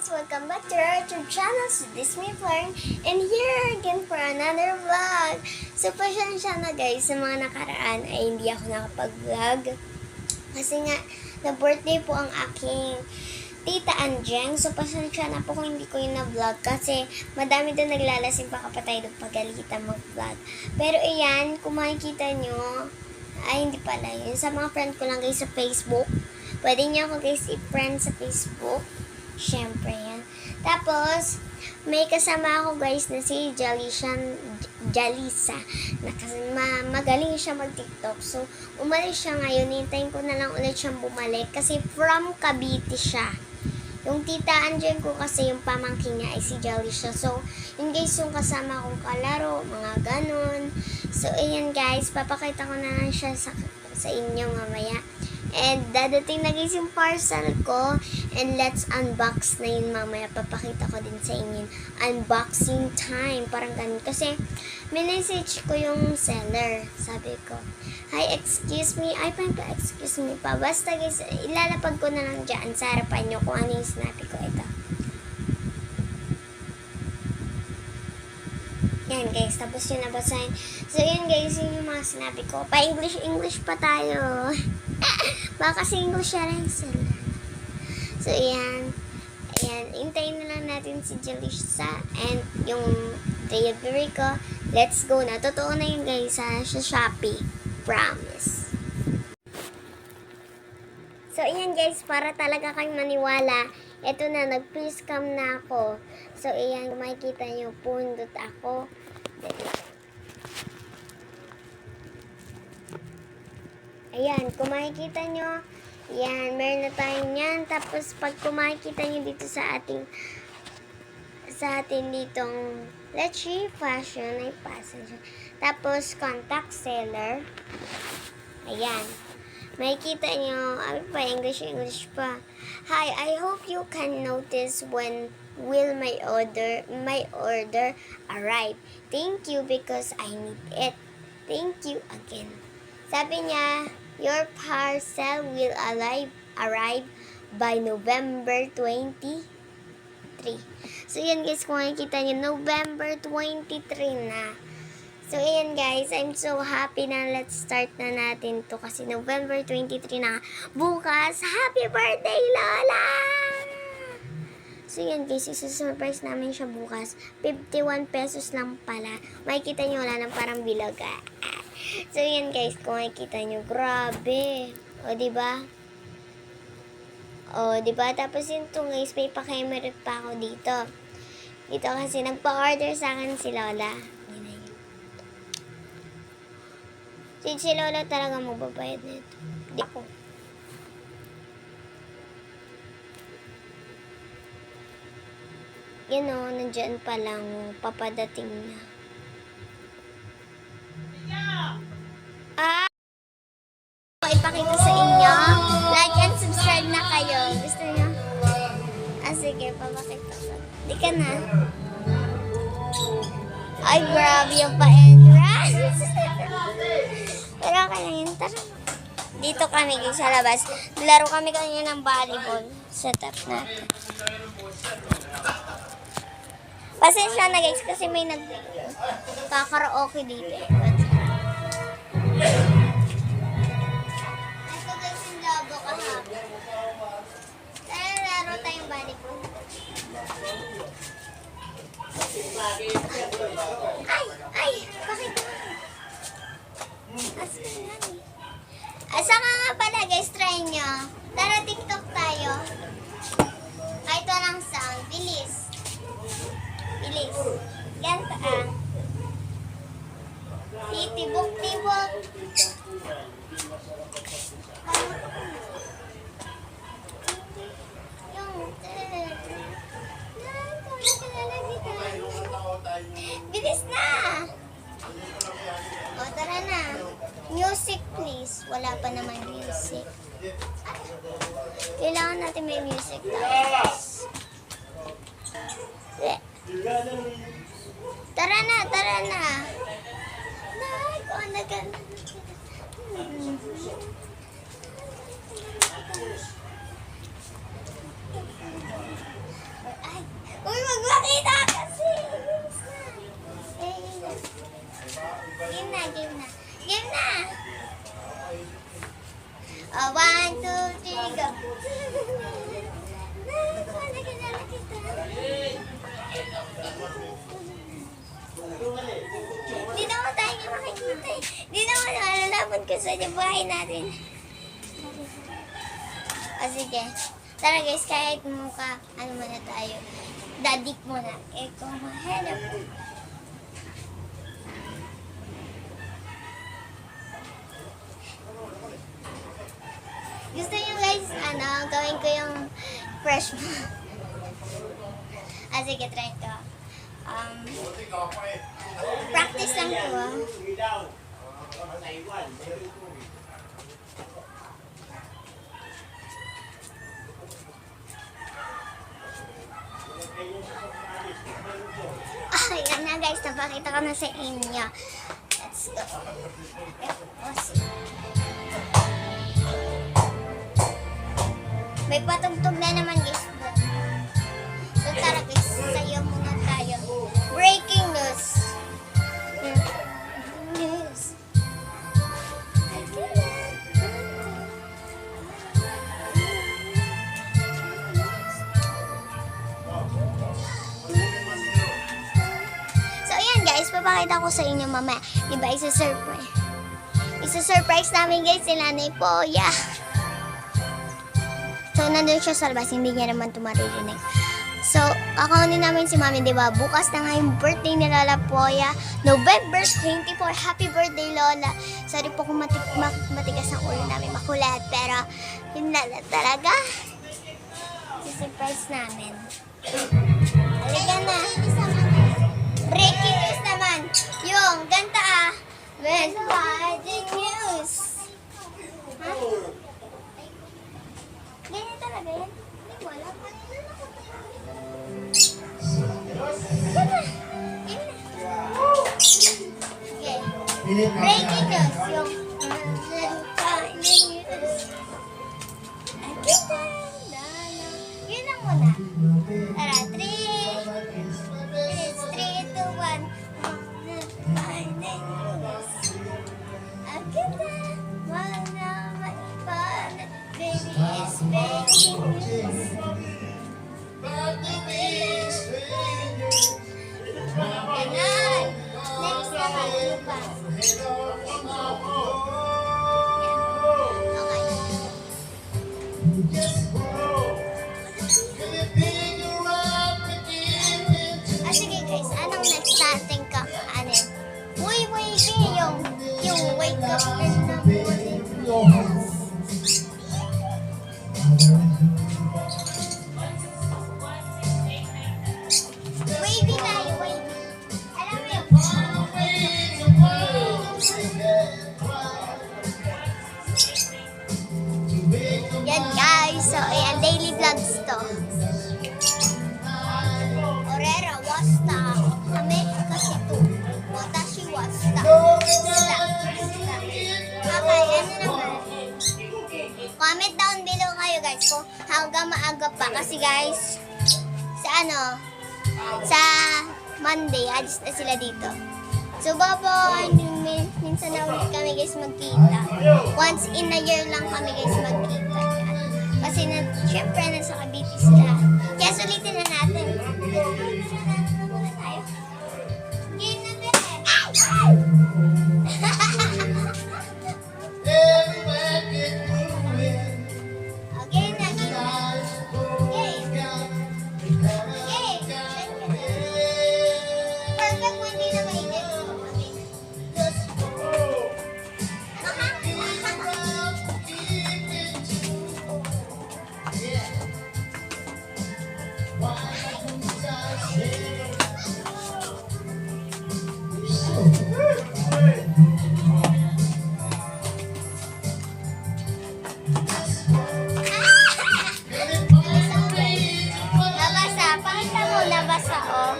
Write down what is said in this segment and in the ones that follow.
guys! Welcome back to our YouTube channel, so this is me, Florn, and here again for another vlog. So, pasensya na guys, sa mga nakaraan ay hindi ako nakapag-vlog. Kasi nga, na-birthday po ang aking Tita Anjeng. So, pasensya na po kung hindi ko yung na-vlog kasi madami doon naglalasing pa kapatay doon pagalitan mag-vlog. Pero ayan, kung makikita nyo, ay hindi pala yun. Sa mga friend ko lang guys sa Facebook. Pwede niyo ako guys i-friend sa Facebook. Siyempre yan. Tapos, may kasama ako guys na si Jalisa. Magaling siya mag-TikTok. So, umalis siya ngayon. Hintayin ko na lang ulit siyang bumalik. Kasi from Cavite siya. Yung Tita Anjeng ko kasi yung pamangkin niya ay si Jalisa. So, yun guys yung kasama kong kalaro. Mga ganon. So, ayan guys. Papakita ko na lang siya sa inyo mamaya. And dadating na guys yung parcel ko. And let's unbox na yun mamaya. Papakita ko din sa inyo. Unboxing time. Parang ganun. Kasi minessage ko yung seller. Sabi ko, hi, excuse me. Ay, pa excuse me pa. Basta guys, ilalapag ko na lang dyan sa harapan nyo kung ano yung sinabi ko. Ito. Yan guys, tapos yun nabasahin. So yun guys, yun yung mga sinabi ko. Pa-English pa tayo. Baka kasi English siya rin sila. So yan. Ayan, hintayin na lang natin si Jalisa and yung delivery ko. Let's go na. Totoo na yun guys sa Shopee. Promise. So ayan guys, para talaga kayong maniwala. Ito na, nag-pre-scam na ako. So ayan, kung makikita nyo, pundot ako. Ayan, kung makikita nyo, yan, meron na tayong yan. Tapos, pag kung makikita nyo dito sa ating ditong, let's see, fashion, ay passenger. Tapos, contact seller. Ayan. Makikita nyo, ay pa, English pa. Hi, I hope you can notice when will my order arrive. Thank you because I need it. Thank you again. Sabi niya, your parcel will arrive by November 23. So, yan guys, kung makikita nyo, November 23 na. So, ayan guys, I'm so happy na let's start na natin to kasi November 23 na. Bukas, happy birthday, Lola! So, yan guys, isusurprise namin siya bukas. 51 pesos lang pala. Makikita nyo, wala nang parang bilog. So, yan guys, kung makikita nyo, grabe. O, diba? O, diba? Tapos yun to guys, may pa-camera pa ako dito. Dito kasi nagpa-order sa akin si Lola. Si Lola talaga magbabayad nito. Di ako. Yan o, nandyan pa lang. Papadating na. Ipakita sa inyo. Like and subscribe na kayo. Gusto nyo? Sige, papakita ko. Di ka na. Ay, grabe yung pa-entrance. Pero okay lang yun. Tara. Dito kami guys sa labas. Laro kami kanina ng volleyball. Set up natin. Pasensya na guys kasi may nagkakaraoke dito. Ito guys yung labo kahapon. Tara, laro tayong volleyball. Ay, bakit? Asa nga pala guys, try nyo. Tara, TikTok tayo. Kahit walang sound. Bilis. Bilis. Ganto Titibok-tibok. Bilis na. O, tara na. Music, please. Wala pa naman music. Kailangan natin may music guys. Tara na, tara na. gusto niyo buhayin natin. O sige. Tara guys, kahit mukha, ano muna tayo. Dadik muna. Eh, kung mahanap. Gusto niyo guys, gawin ko yung fresh mo. Sige, try ko. Practice lang to. Yan na guys, napakita ko na sa inyo. Let's go. May patugtog na naman guys. So tara guys, sayo muna tayo. Breaking news. News. So ayan guys, papakita ko sa inyo mamaya. Diba isa-surprise? Isa-surprise namin guys si Nanay Poya. So, nandun siya sa labas, hindi niya naman ito maririnig. So, akawin namin si Mami, di ba? Bukas na nga yung birthday ni Lola Poya. November 24. Happy birthday, Lola. Sorry po kung matigas ang ulo namin, makulat. Pero, yun na talaga. Si-surprise namin. Halika na. Breaking news naman. Yung, ganta ah. Breaking news. Ha? Ganyan talaga yan? Hindi ko alam. Okay. Breaking news. Yung yun lang muna. Tara, 3, 2, 1. Baby is breaking news. Ganon. Next naman, ano pa? Okay. Sige guys, anong next natin kakanin? Wait, yung wake up and na wavy tayo, wavy. Alam mo yun? Yan guys, so ayan, daily vlogs to. Orera, wasta. Kami kasi to. Watashi wasta. Okay, ano naman? Comment down below kayo guys kung hanggang maaga pa. Kasi guys, sa Monday, alis na sila dito. So, bye-bye. Minsan na ulit kami guys magkita. Once in a year lang kami guys magkita. Kasi syempre nasa Cavite sila. Kaya sulitin na natin. Muna tayo. Game na ba? Okay na. Perfect when di na mainit. Nabasa. Pakita mo, nabasa oh.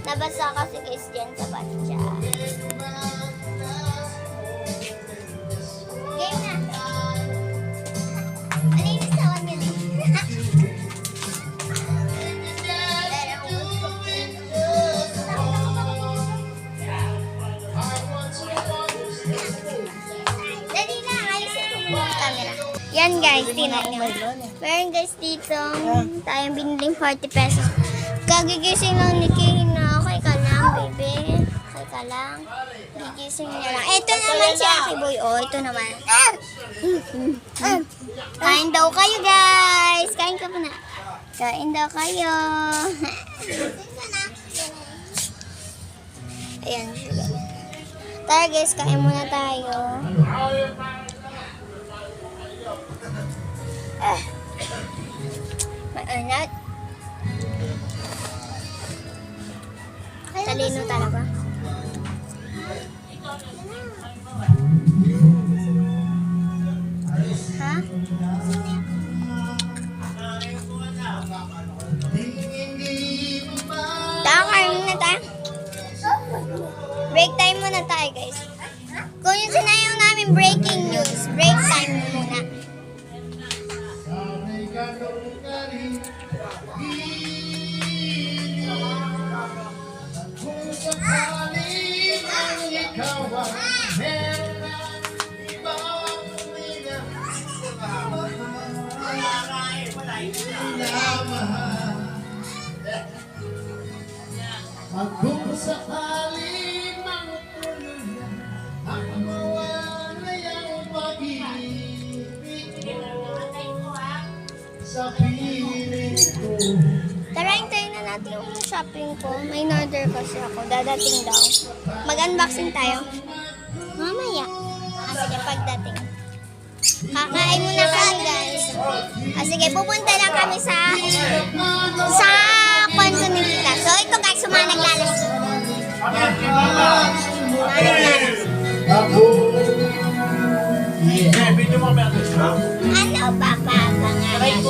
Nabasa kasi guys dyan sa batya. Game na. Malinis na ako nila. Dali na, ayos ito muna ang camera. Yan guys, tingnan nyo. Meron guys dito, tayong biniling 40 pesos. Kagigising lang ni Kina. Okay ka lang, baby. Okay ka Teka lang. Gigising niya lang. Ito naman si Aki Boy. Oh, ito naman. Kain daw kayo, guys. Kain ka muna. Kain daw kayo. Ayan. Tara, guys. Kain muna tayo. Mainat. Talino talaga. Ha? Kain muna tayo. Break time muna tayo, guys. Kung yung sinayaw namin breaking news, break time muna. Kung sakali mang tuluyan ang mawala yung pag-ibig mo sa piling ko. Tara, hintayin na natin yung shopping ko. May order kasi ako. Dadating daw. Mag-unboxing tayo. Mamaya. Sige, pagdating. Kakain muna kami, guys. Sige, pupunta na kami sa kwanto ni Tita. So, ito guys, yung mga naglalas. Ano ba pa pangalan?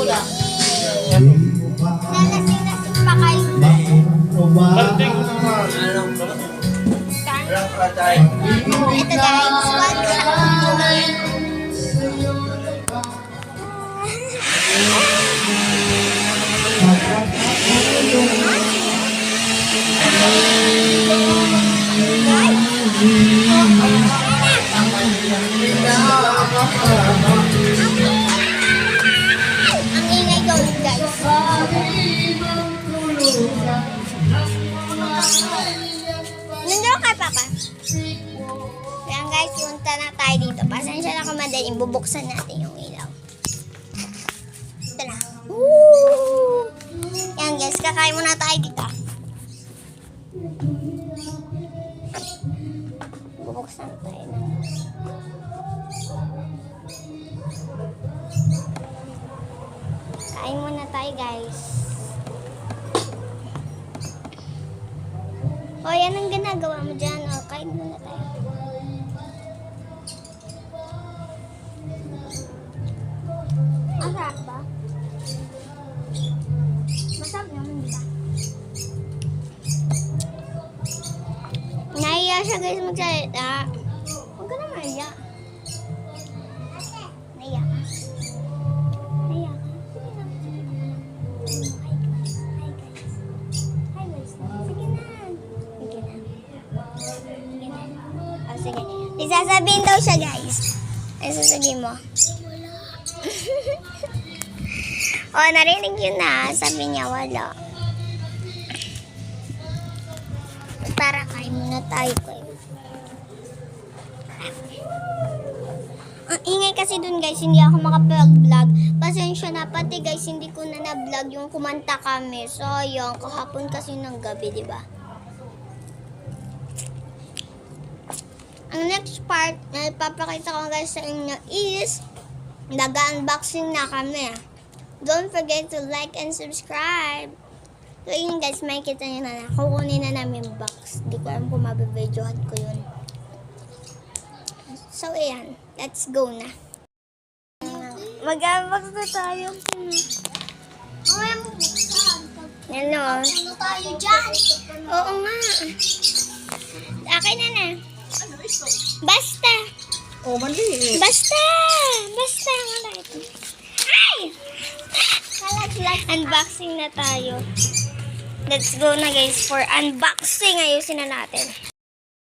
Nalasing-lasing pa kayo. Ito guys, welcome. Ang ingay daw, guys. Nandun ka, Papa. Ayan guys, punta na tayo dito. Pasensya na kung madaling bubuksan natin yung ilaw. Ito na. Woo! Ayan guys, kakain muna tayo dito. Bubuksan tayo na. Kain muna tayo guys. O, yan ang ginagawa mo dyan. O, kain muna tayo. Ang sarap ba? Masarap naman, di ba? Nahiya siya guys magsalita. Huwag ka na mahiya. Nahiya ka? Nahiya ka? Sige na. Hi guys. Hi guys. Sige na. Sige na. Sige na. Oh, sige. May sasabihin daw siya guys. Ay, sasabihin mo. Oh, narinig yun na. Sabi niya wala. Tara, kain muna tayo kayo. Ang ingay kasi dun guys, hindi ako makapag-vlog. Pasensya na, pati guys, hindi ko na na-vlog yung kumanta kami. Sayang, kahapon kasi ng gabi, di ba? Ang next part na ipapakita ko guys sa inyo is nag-unboxing na kami. Don't forget to like and subscribe. So yun guys, makikita nyo na kukunin na namin box. Hindi ko alam kung mabibidyohan ko yun. So ayan, let's go na. Mag-unbox na tayo. Ay, bubuksan. Ano? Ano tayo dyan? Oo nga. Akin na na. Basta. Oh, mali. Basta. Basta. Ay! Unboxing na tayo. Let's go na guys for unboxing. Ayusin na natin.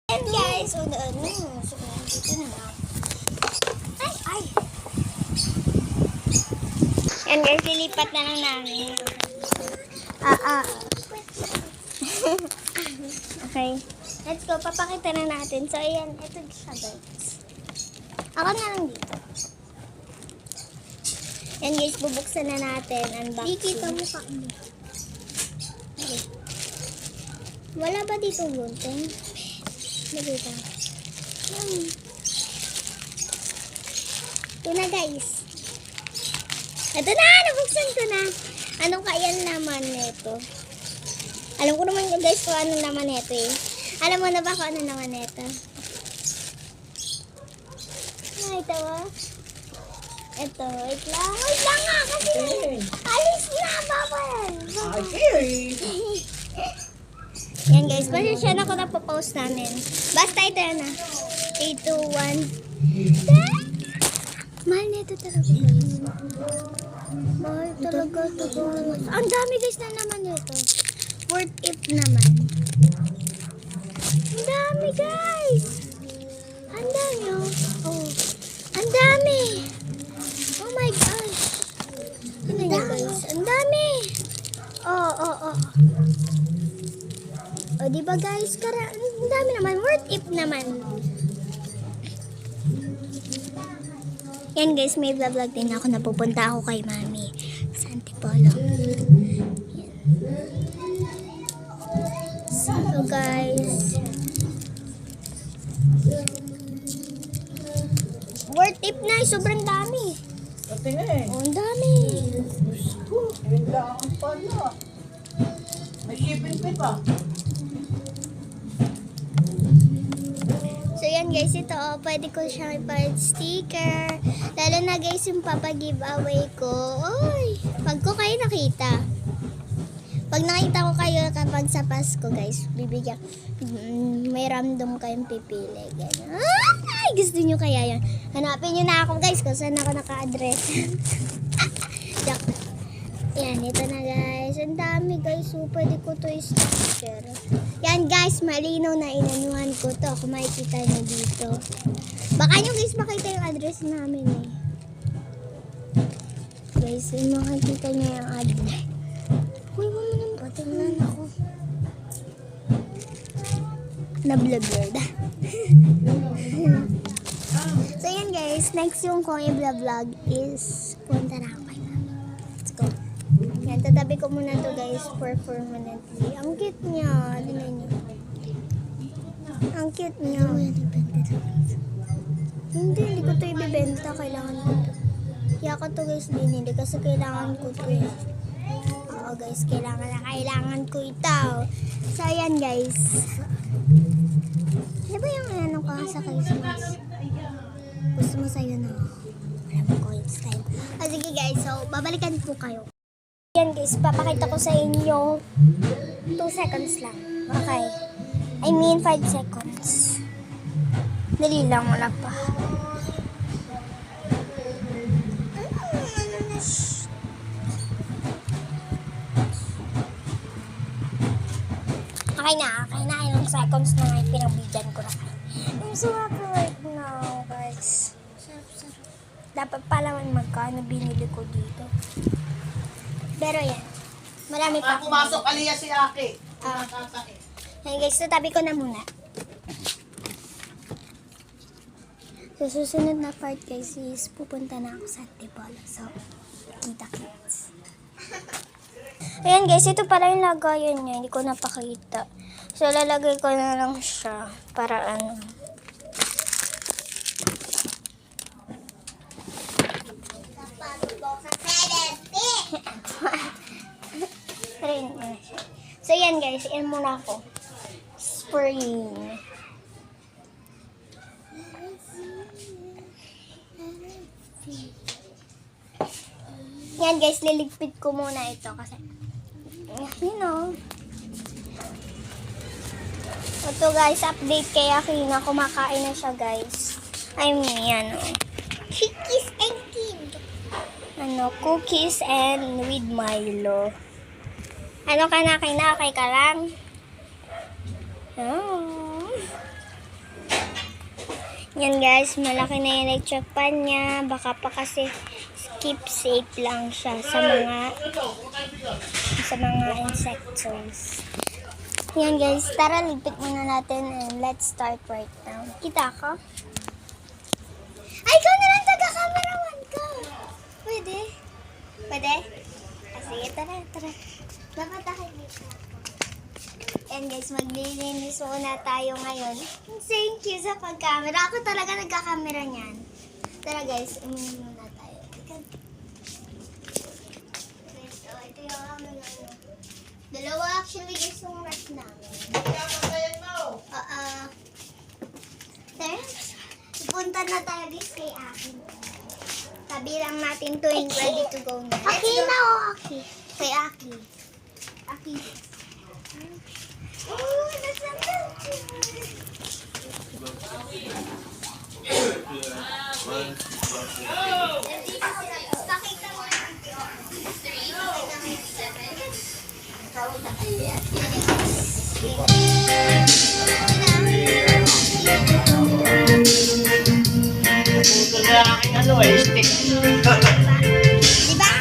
And guys, so dito na lang. Ay! Yan guys, lilipat na lang namin. Okay. Let's go, papakita na natin. So, ayan, ito siya, guys. Ako na lang dito. Yan, guys, bubuksan na natin. Unboxing. Di kita mukha mo. Okay. Wala ba dito gunting? Dito. Ito na, guys. Ito na! Nabuksan ko na. Ano kaya naman nito? Alam ko naman guys kung ano naman nito eh. Alam mo na ba kung ano naman nito? Ay, ito ah. Ito, wait lang. Wait lang nga kasi alis na, bawal. Yan guys, pasensya na ko na po-post namin. Basta ito na. 3, 2, 1. Mahal nito talaga guys. Mahal talaga ito. Ang dami guys na naman nito. Worth it naman. Ang dami guys. Ang dami oh. Oh. Ang dami. Oh my gosh. Ano yan guys? Ang dami. Oh. O, diba guys? Ang dami naman. Worth it naman. Yan guys, may vlog din ako. Napupunta ako kay Mami sa Antipolo. So guys, worth it na. Sobrang dami. Pati nga eh. Oh, ang dami. Yung daan pa na. May shipping fee pa. So yan guys, ito oh, pwede ko siyang ipa-sticker. Lalo na guys yung papa-giveaway ko. Oy, pag ko kayo nakita. Pag nakita ko kayo kapag sa Pasko guys, bibigyan. May random kayong pipili. Ganyan. Ay, gusto nyo kaya yan. Hanapin nyo na ako guys kung saan ako naka-address. Joke. Yan, ito na guys. Ang dami guys. So, pwede ko to i-sticker. Yan guys, malinaw na inanuhan ko to. Kung makikita nyo dito. Baka nyo guys makita yung address namin eh. Guys, makikita nyo yung address. Uy, mama nang patingnan ako. Na-blur na. So yan guys, next yung kong i-vlog is punta na ako kay Mami. Let's go. Yan, tatabi ko muna to guys for permanently. Ang cute niya. Tingnan niyo. Ang cute niya. Hindi ko to ibibenta. Kailangan ko to. Kaya ko to guys binili kasi kailangan ko to eh. Oo guys, kailangan ko ito. So ayan guys. Ano ba yung ano ko sa Christmas? Gusto mo sa'yo na? Alam ko it's time. Sige guys, so babalikan ko kayo. Yan guys, papakita ko sa inyo 2 seconds lang. Okay. I mean 5 seconds. Dali lang, wala pa. Okay na. Ilang seconds na nga pinagbigyan ko na. I'm so happy right now, guys. Sarap. Dapat pala magkano binili ko dito. Pero yan. Marami pa. Pumasok aliya si Aki. Hey guys, tatabi ko na muna. So, susunod na part guys is pupunta na ako sa Antipolo. So, kita-kits. Ayan guys, ito pala yung lagayan niya. Hindi ko napakita. So, lalagay ko na lang siya para ano. So, yan guys. Yan muna ako. Spring. Yan guys, liligpit ko muna ito kasi you know. Ito guys, update kay Akina. Kumakain na siya guys. I mean, ano. Cookies and cream. Cookies and with Milo. Ano ka na, Akina? Okay ka lang? Oh. Yan guys, malaki na yung electric pan niya. Baka pa kasi keep safe lang siya sa mga insects. Yan guys, tara ligpit muna natin and let's start right now. Kita ako? Ay, ikaw na lang taga-cameraman ko. Pwede? Pwede? Sige, tara. Dapat ako dito. And guys, maglilinis muna tayo ngayon. Thank you sa pag-camera. Ako talaga nagka-camera niyan. Tara guys, uminom muna tayo. Guys, ito yung camera. Dalawa actually guys yung rest namin. Tara, punta na tayo guys kay Aki. Sabi lang natin to yung ready to go na. Aki na o Aki? Kay Aki. Aki. Oh, that's a pakita mo yung video. 3. Puto na aking ano eh, stick. Diba?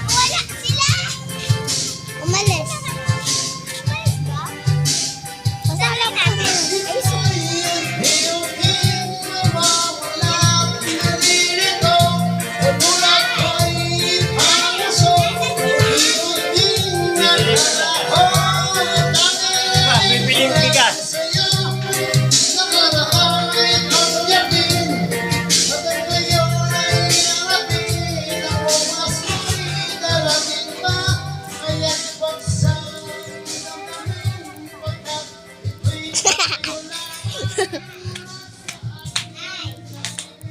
Wala sila! Umalis. Umalis ba? Pasali natin. Ay, Bibiling bigas.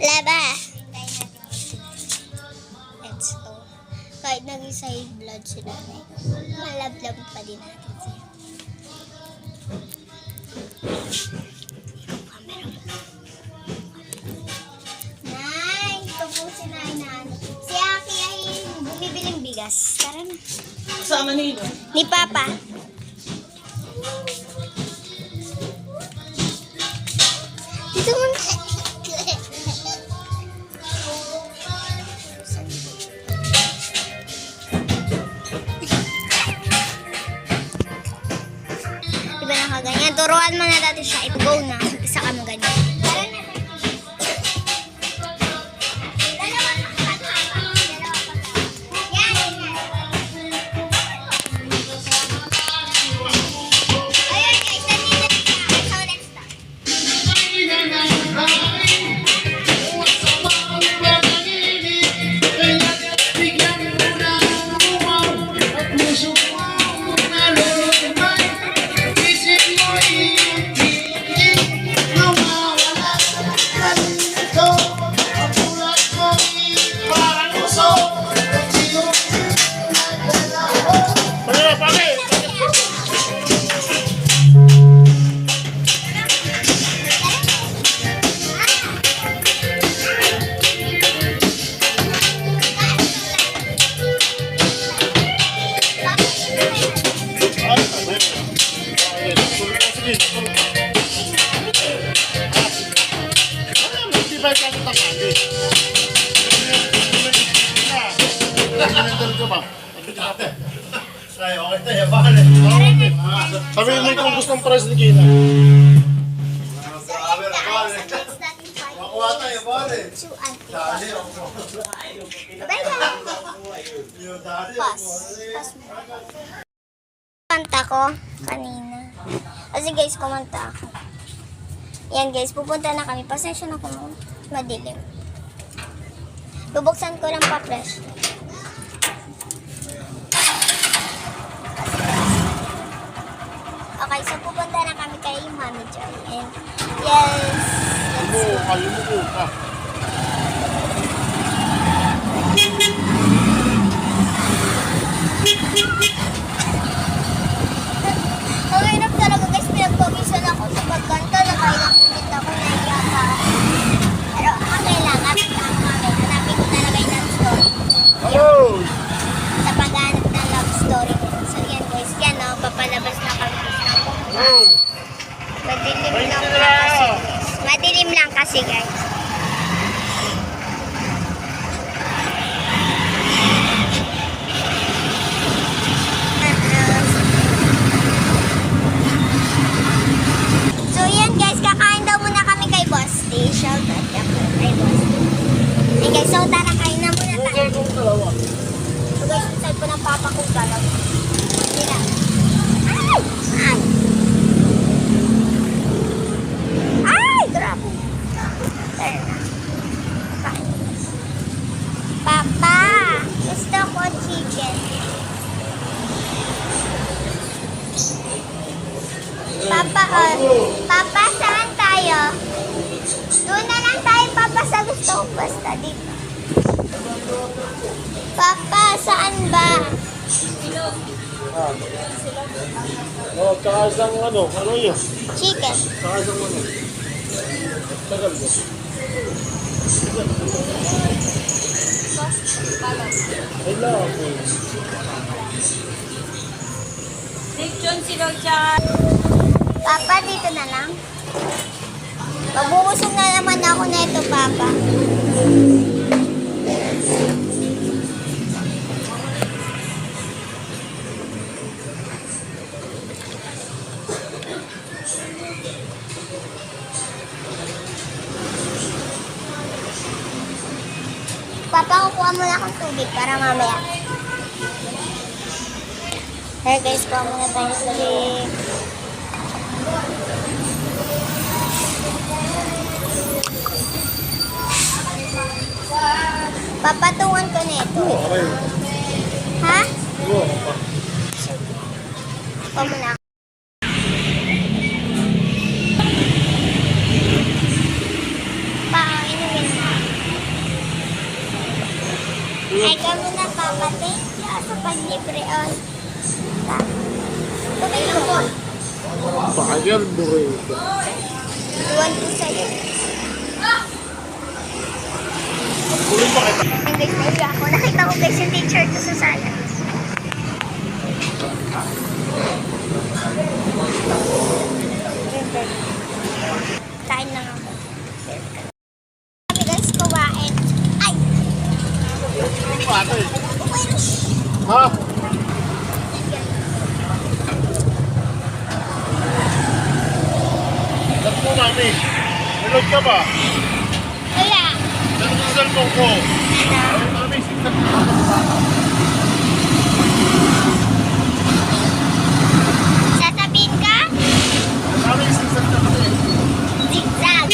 Laba. Let's go. Kahit naging side blood sila, malab-lab pa din natin siya. Nay, ito po si Nainaan. Si Aki ay bumibiling bigas. Tara na. Kasama nino? Ni Papa. Dito mo na. Diba nakaganyan? Turuan mo na natin siya. Go na. Isa ka mo ganyan. Tara na. Dalawa na paghaba. Yan. Ayan guys, nandito na siya. So let's start. Sabihin mo kung gustong price ni Gina. Kanta ko kanina. Kasi guys, kumanta ako. Yan guys, pupunta na kami. Pasensya na kung madilim. Bubuksan ko lang pa fresh. Okay, so pupunta na kami kay Mami Joy. And yes, let's go. Kalimuko ka. Ang hirap talaga guys, pinagpawisan ako sa pagkanta. Nakailang ulit ako, naiyak ako. Pero okay lang, kapit lang kami. Hanapin ko talaga yung love story. Hello! Sa paghanap ng love story ko. So yan guys, yan o, papalabas na kami. Hello! Madilim lang kasi guys. Madilim lang kasi guys. Dito, basta dito. Papa, saan ba? Ah. Oh, tsaka isang ano yun? Chicken. Tsaka isang Tagal ba? Ay lang. Lechon silog tsaka... Papa, dito na lang. Mabubusog na naman ako na ito, Papa. Papa, kukuha muna akong tubig para mamaya. Hey guys, kuha muna tayo ng tubig. Papatungan ko na ito. Okay. Ha? Oo. Kuha muna ako. Pa, inumin mo. Ay, ka muna, Papa. Thank you sa paglibre. Tubig ko. Bakal burrito. Iwan ko sa'yo. Tuloy pa kita. Ang guys, naiya ako. Nakita ko guys yung teacher ko sa sala. Kain lang ako. Sabi guys, kuwain. Ay! Ate. Okay na. Ha? Ba't mo, mami? Nalog ka ba? Wala. Nalog sa cellphone ko. Ay, mami, sikat ka. Sasabihin ka? Mami, sikat ka kasi. Zigzag.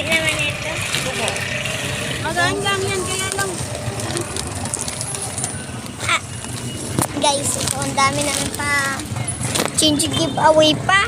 Lapit naman ito. Magaan lang yan, kaya lang. Guys, ito ang dami namin pa change giveaway pa.